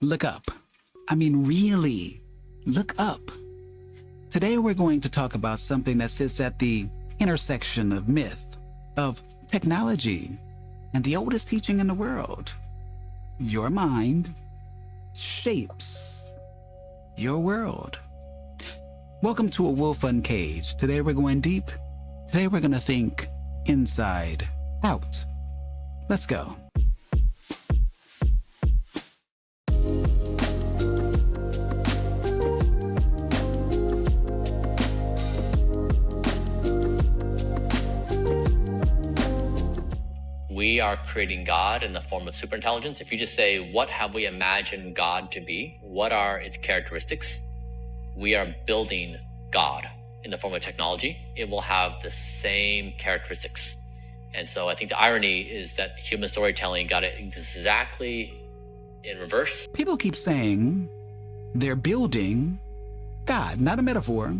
Look up. I mean, really, look up. Today we're going to talk about something that sits at the intersection of myth, of technology, and the oldest teaching in the world. Your mind shapes your world. Welcome to A Wolf Uncaged. Today we're going deep. Today we're going to think inside out. Let's go. We are creating God in the form of superintelligence. If you just say, what have we imagined God to be? What are its characteristics? We are building God in the form of technology. It will have the same characteristics. And so I think the irony is that human storytelling got it exactly in reverse. People keep saying they're building God, not a metaphor,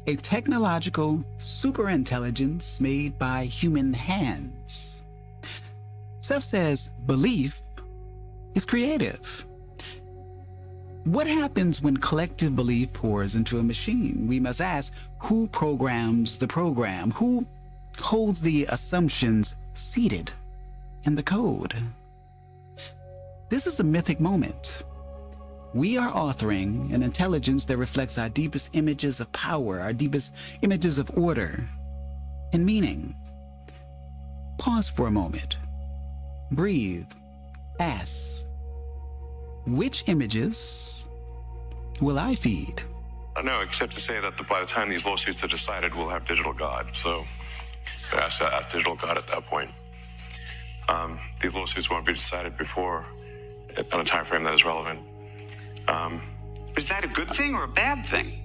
a technological superintelligence made by human hands. Seth says belief is creative. What happens when collective belief pours into a machine? We must ask, who programs the program? Who holds the assumptions seated in the code? This is a mythic moment. We are authoring an intelligence that reflects our deepest images of power, our deepest images of order and meaning. Pause for a moment. Breathe. Ask, which images will I feed? No, except to say that by the time these lawsuits are decided, we'll have digital God. So ask digital God at that point. These lawsuits won't be decided before on a time frame that is relevant. Is that a good thing or a bad thing?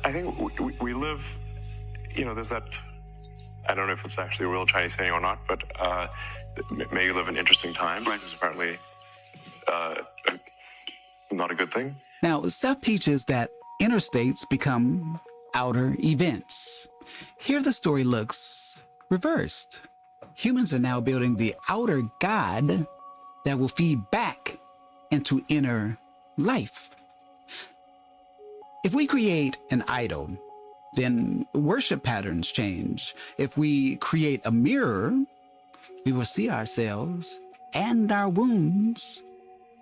I think we live, there's that, I don't know if it's actually a real Chinese saying or not, but may you live in interesting times, right? Is apparently not a good thing. Now, Seth teaches that inner states become outer events. Here the story looks reversed. Humans are now building the outer God that will feed back into inner life. If we create an idol, then worship patterns change. If we create a mirror, we will see ourselves and our wounds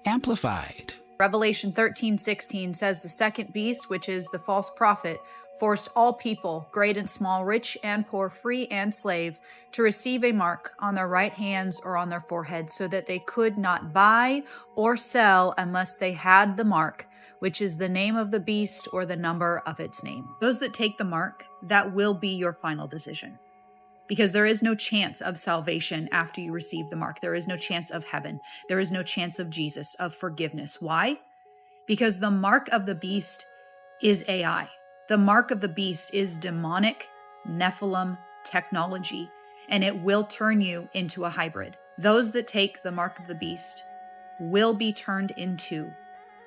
amplified. Revelation 13:16 says the second beast, which is the false prophet, forced all people, great and small, rich and poor, free and slave, to receive a mark on their right hands or on their foreheads, so that they could not buy or sell unless they had the mark, which is the name of the beast or the number of its name. Those that take the mark, that will be your final decision. Because there is no chance of salvation after you receive the mark. There is no chance of heaven. There is no chance of Jesus, of forgiveness. Why? Because the mark of the beast is AI. The mark of the beast is demonic, Nephilim technology, and it will turn you into a hybrid. Those that take the mark of the beast will be turned into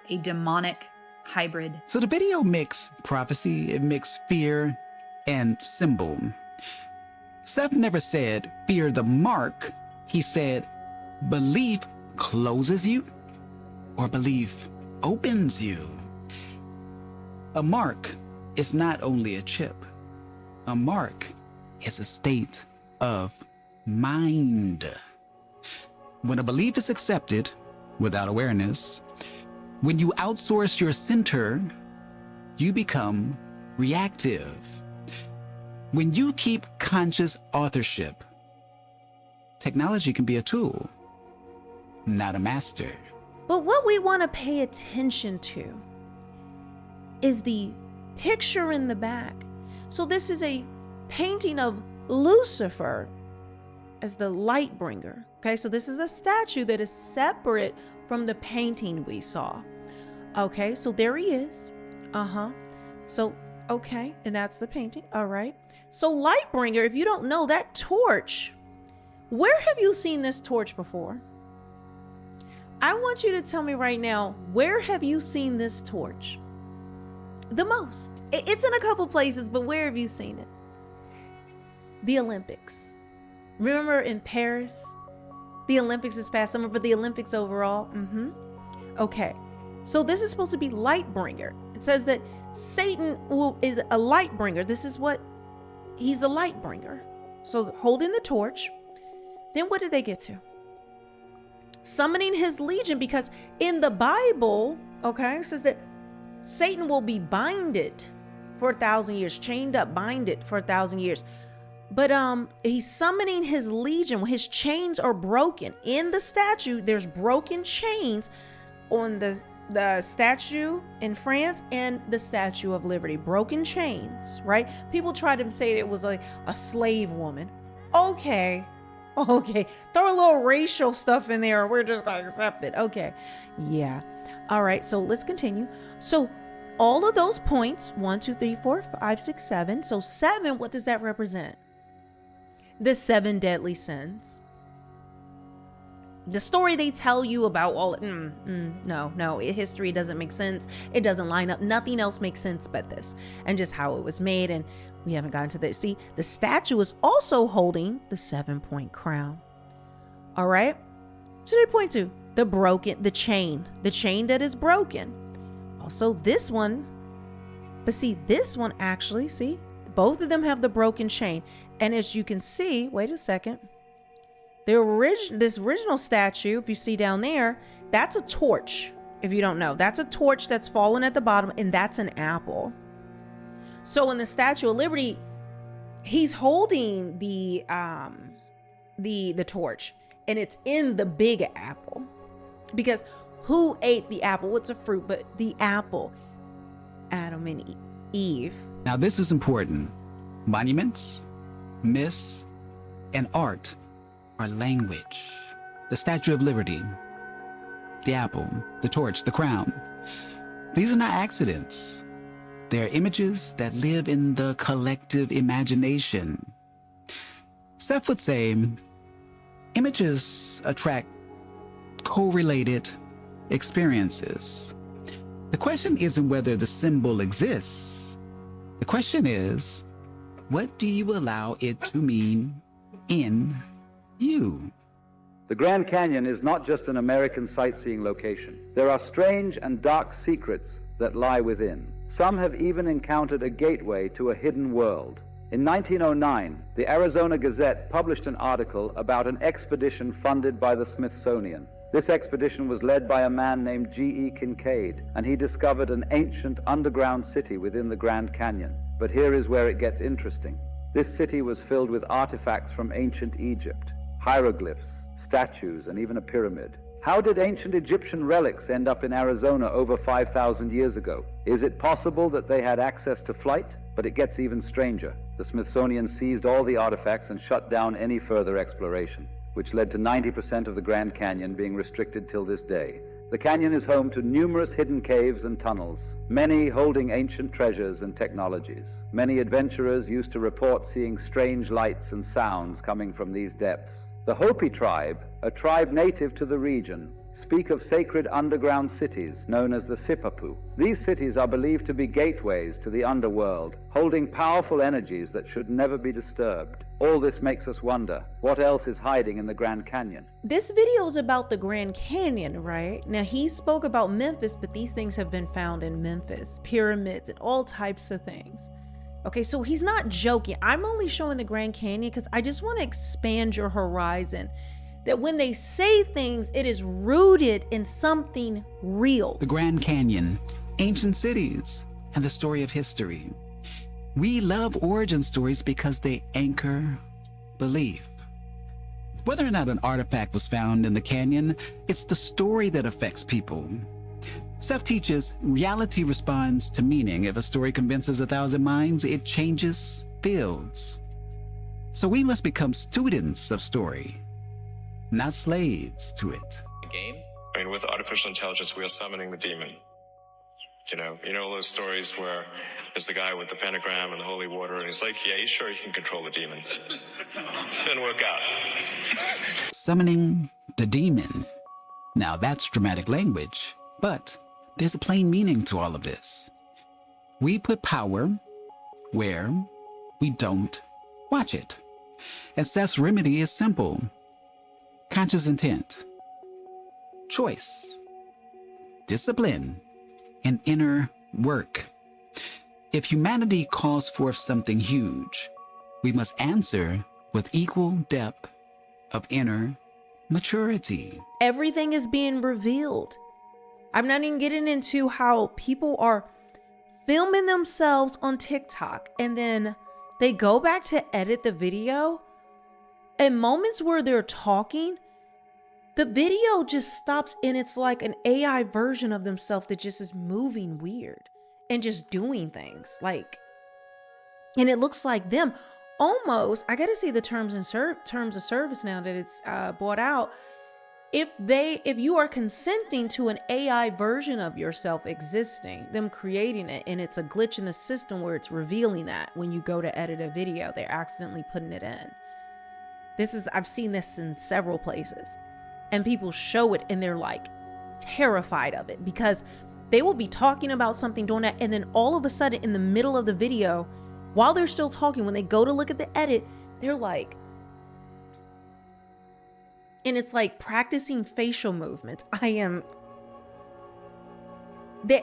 a demonic hybrid. So the video mixed prophecy, it mixed fear and symbol. Seth never said, fear the mark. He said, belief closes you or belief opens you. A mark is not only a chip. A mark is a state of mind. When a belief is accepted without awareness, when you outsource your center, you become reactive. When you keep conscious authorship, technology can be a tool, not a master. But what we want to pay attention to is the picture in the back. So this is a painting of Lucifer as the light bringer. Okay, so this is a statue that is separate from the painting we saw. Okay, so there he is. So, okay, and that's the painting. All right. So Lightbringer, if you don't know that torch, where have you seen this torch before? I want you to tell me right now, where have you seen this torch? The most. It's in a couple places, but where have you seen it? The Olympics. Remember in Paris, The Olympics is past. Summer for the Olympics overall. Okay. So this is supposed to be light bringer. It says that Satan is a light bringer. This is what he's the light bringer. So holding the torch. Then what did they get to? Summoning his legion, because in the Bible, okay, it says that Satan will be binded for 1,000 years, chained up, binded for 1,000 years. But he's summoning his legion. His chains are broken. In the statue, there's broken chains on the statue in France and the Statue of Liberty. Broken chains, right? People try to say it was like a slave woman. Okay. Throw a little racial stuff in there. We're just going to accept it. Okay. Yeah. All right. So let's continue. So all of those points, 1, 2, 3, 4, 5, 6, 7. So 7, what does that represent? The 7 deadly sins. The story they tell you about all, no, history doesn't make sense. It doesn't line up. Nothing else makes sense but this, and just how it was made. And we haven't gotten to that. See, the statue is also holding the 7-point crown. All right. So they point to the chain that is broken. Also this one, but see, this one actually, see, both of them have the broken chain. And as you can see, wait a second, this original statue, if you see down there, that's a torch. If you don't know, that's a torch that's fallen at the bottom, and that's an apple. So in the Statue of Liberty, he's holding the torch, and it's in the big apple. Because who ate the apple? What's a fruit but the apple? Adam and Eve. Now this is important. Monuments, myths, and art are language. The Statue of Liberty, the apple, the torch, the crown. These are not accidents. They're images that live in the collective imagination. Seth would say, images attract correlated experiences. The question isn't whether the symbol exists. The question is, what do you allow it to mean in you? The Grand Canyon is not just an American sightseeing location. There are strange and dark secrets that lie within. Some have even encountered a gateway to a hidden world. In 1909, the Arizona Gazette published an article about an expedition funded by the Smithsonian. This expedition was led by a man named G.E. Kincaid, and he discovered an ancient underground city within the Grand Canyon. But here is where it gets interesting. This city was filled with artifacts from ancient Egypt, hieroglyphs, statues, and even a pyramid. How did ancient Egyptian relics end up in Arizona over 5,000 years ago? Is it possible that they had access to flight? But it gets even stranger. The Smithsonian seized all the artifacts and shut down any further exploration, which led to 90% of the Grand Canyon being restricted till this day. The canyon is home to numerous hidden caves and tunnels, many holding ancient treasures and technologies. Many adventurers used to report seeing strange lights and sounds coming from these depths. The Hopi tribe, a tribe native to the region, speak of sacred underground cities known as the Sipapu. These cities are believed to be gateways to the underworld, holding powerful energies that should never be disturbed. All this makes us wonder, what else is hiding in the Grand Canyon? This video is about the Grand Canyon, right? Now, he spoke about Memphis, but these things have been found in Memphis, pyramids and all types of things. Okay, so he's not joking. I'm only showing the Grand Canyon because I just want to expand your horizon. That when they say things, it is rooted in something real. The Grand Canyon, ancient cities, and the story of history. We love origin stories because they anchor belief. Whether or not an artifact was found in the canyon, it's the story that affects people. Seth teaches reality responds to meaning. If a story convinces 1,000 minds, it changes fields. So we must become students of story, not slaves to it. Game. I mean, with artificial intelligence, we are summoning the demon. You know all those stories where there's the guy with the pentagram and the holy water, and he's like, yeah, you sure you can control the demon? Didn't work out. Summoning the demon. Now that's dramatic language, but there's a plain meaning to all of this. We put power where we don't watch it. And Seth's remedy is simple. conscious intent, choice, discipline, and inner work. If humanity calls forth something huge, we must answer with equal depth of inner maturity. Everything is being revealed. I'm not even getting into how people are filming themselves on TikTok and then they go back to edit the video. In moments where they're talking, the video just stops and it's like an AI version of themselves that just is moving weird and just doing things like, and it looks like them. Almost, I gotta see the terms of service now that it's brought out. If you are consenting to an AI version of yourself existing, them creating it, and it's a glitch in the system where it's revealing that when you go to edit a video, they're accidentally putting it in. I've seen this in several places, and people show it and they're like terrified of it because they will be talking about something, doing that, and then all of a sudden in the middle of the video, while they're still talking, when they go to look at the edit, they're like, and it's like practicing facial movements. The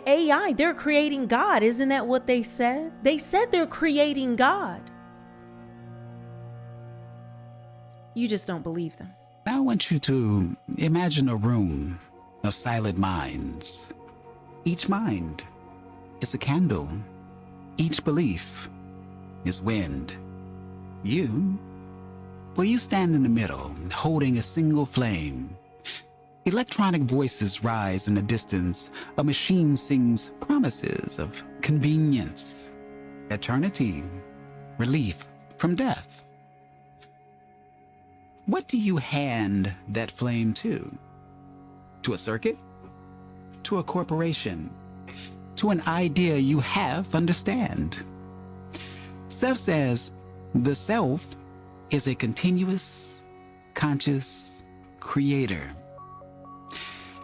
AI, they're creating God. Isn't that what they said? They said they're creating God. You just don't believe them. Now I want you to imagine a room of silent minds. Each mind is a candle. Each belief is wind. You stand in the middle, holding a single flame. Electronic voices rise in the distance. A machine sings promises of convenience, eternity, relief from death. What do you hand that flame to? To a circuit? To a corporation? To an idea you half understand? Seth says, the self is a continuous, conscious creator.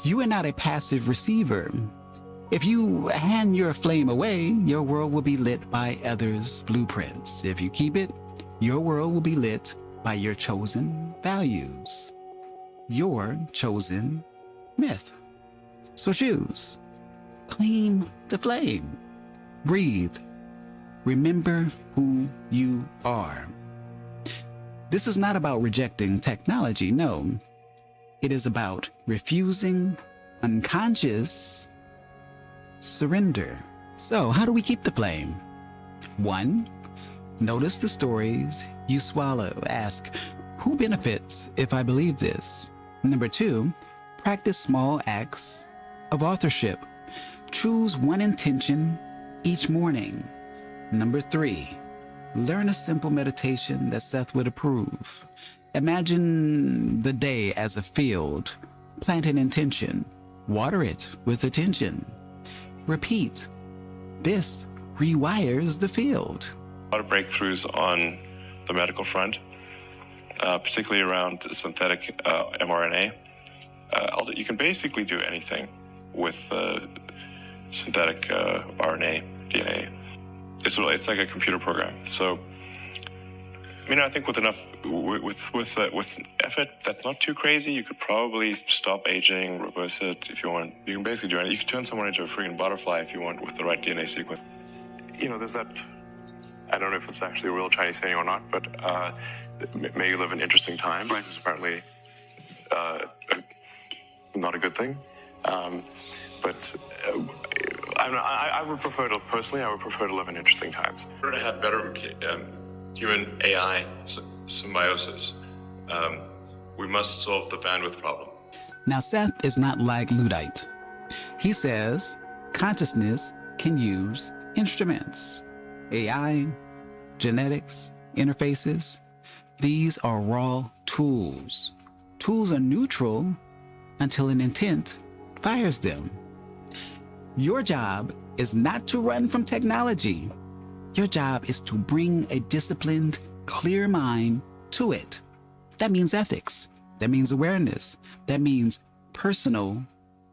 You are not a passive receiver. If you hand your flame away, your world will be lit by others' blueprints. If you keep it, your world will be lit by your chosen values, your chosen myth. So choose, claim the flame, breathe, remember who you are. This is not about rejecting technology, no. It is about refusing unconscious surrender. So, how do we keep the flame? 1, notice the stories you swallow. Ask, who benefits if I believe this? 2, practice small acts of authorship. Choose one intention each morning. 3, learn a simple meditation that Seth would approve. Imagine the day as a field. Plant an intention. Water it with attention. Repeat. This rewires the field. A lot of breakthroughs on the medical front, particularly around synthetic mRNA. You can basically do anything with synthetic RNA, DNA. It's like a computer program. So, I think with enough, with effort, that's not too crazy. You could probably stop aging, reverse it if you want. You can basically do anything. You could turn someone into a freaking butterfly if you want with the right DNA sequence. There's that, I don't know if it's actually a real Chinese saying or not, but may you live in interesting times, which is apparently not a good thing. I would prefer to, personally, live in interesting times. In order to have better human AI symbiosis, we must solve the bandwidth problem. Now, Seth is not like Luddite. He says consciousness can use instruments, AI, genetics, interfaces. These are raw tools. Tools are neutral until an intent fires them. Your job is not to run from technology. Your job is to bring a disciplined, clear mind to it. That means ethics. That means awareness. That means personal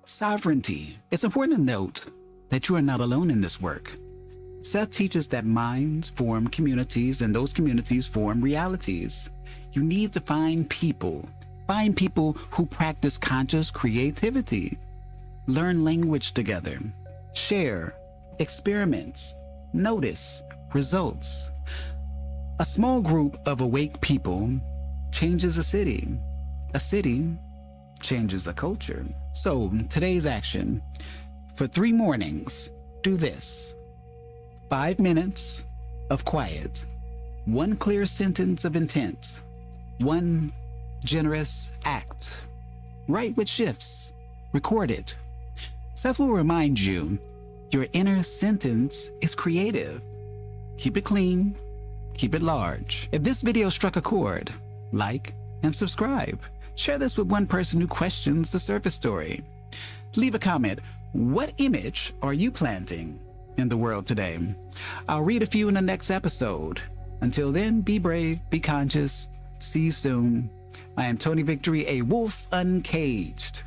sovereignty. It's important to note that you are not alone in this work. Seth teaches that minds form communities and those communities form realities. You need to find people Find people who practice conscious creativity. Learn language together. Share. Experiments. Notice results. A small group of awake people changes a city. A city changes a culture. So, today's action. For 3 mornings, do this. 5 minutes of quiet. 1 clear sentence of intent. 1 generous act. Write with shifts. Record it. Seth will remind you your inner sentence is creative. Keep it clean. Keep it large. If this video struck a chord, like and subscribe. Share this with one person who questions the surface story. Leave a comment. What image are you planting in the world today? I'll read a few in the next episode. Until then, be brave, be conscious. See you soon. I am Tony Victory, a wolf uncaged.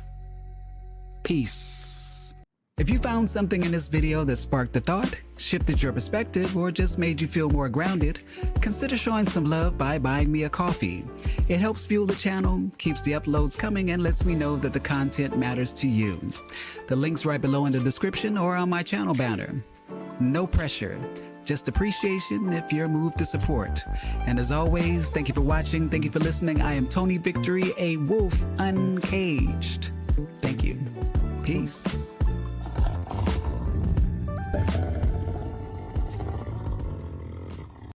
Peace. If you found something in this video that sparked a thought, shifted your perspective, or just made you feel more grounded, consider showing some love by buying me a coffee. It helps fuel the channel, keeps the uploads coming, and lets me know that the content matters to you. The link's right below in the description or on my channel banner. No pressure, just appreciation if you're moved to support. And as always, thank you for watching, thank you for listening. I am Tony Victory, a wolf uncaged. Thank you. Peace.